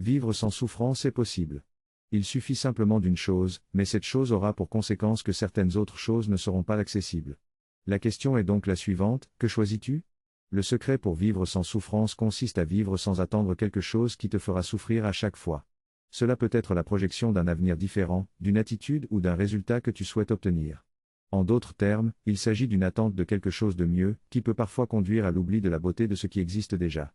Vivre sans souffrance est possible. Il suffit simplement d'une chose, mais cette chose aura pour conséquence que certaines autres choses ne seront pas accessibles. La question est donc la suivante, que choisis-tu? Le secret pour vivre sans souffrance consiste à vivre sans attendre quelque chose qui te fera souffrir à chaque fois. Cela peut être la projection d'un avenir différent, d'une attitude ou d'un résultat que tu souhaites obtenir. En d'autres termes, il s'agit d'une attente de quelque chose de mieux, qui peut parfois conduire à l'oubli de la beauté de ce qui existe déjà.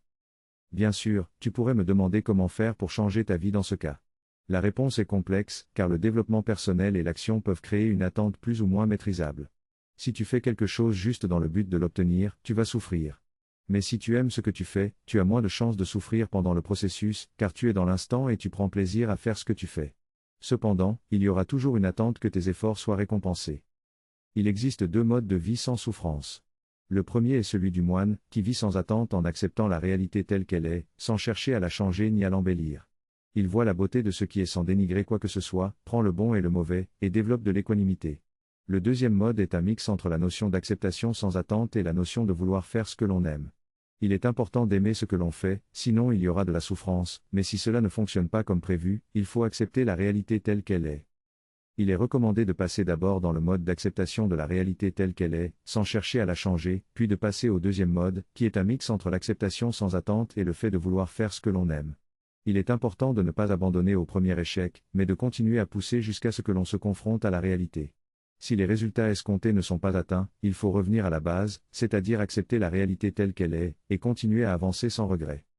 Bien sûr, tu pourrais me demander comment faire pour changer ta vie dans ce cas. La réponse est complexe, car le développement personnel et l'action peuvent créer une attente plus ou moins maîtrisable. Si tu fais quelque chose juste dans le but de l'obtenir, tu vas souffrir. Mais si tu aimes ce que tu fais, tu as moins de chances de souffrir pendant le processus, car tu es dans l'instant et tu prends plaisir à faire ce que tu fais. Cependant, il y aura toujours une attente que tes efforts soient récompensés. Il existe deux modes de vie sans souffrance. Le premier est celui du moine, qui vit sans attente en acceptant la réalité telle qu'elle est, sans chercher à la changer ni à l'embellir. Il voit la beauté de ce qui est sans dénigrer quoi que ce soit, prend le bon et le mauvais, et développe de l'équanimité. Le deuxième mode est un mix entre la notion d'acceptation sans attente et la notion de vouloir faire ce que l'on aime. Il est important d'aimer ce que l'on fait, sinon il y aura de la souffrance, mais si cela ne fonctionne pas comme prévu, il faut accepter la réalité telle qu'elle est. Il est recommandé de passer d'abord dans le mode d'acceptation de la réalité telle qu'elle est, sans chercher à la changer, puis de passer au deuxième mode, qui est un mix entre l'acceptation sans attente et le fait de vouloir faire ce que l'on aime. Il est important de ne pas abandonner au premier échec, mais de continuer à pousser jusqu'à ce que l'on se confronte à la réalité. Si les résultats escomptés ne sont pas atteints, il faut revenir à la base, c'est-à-dire accepter la réalité telle qu'elle est, et continuer à avancer sans regret.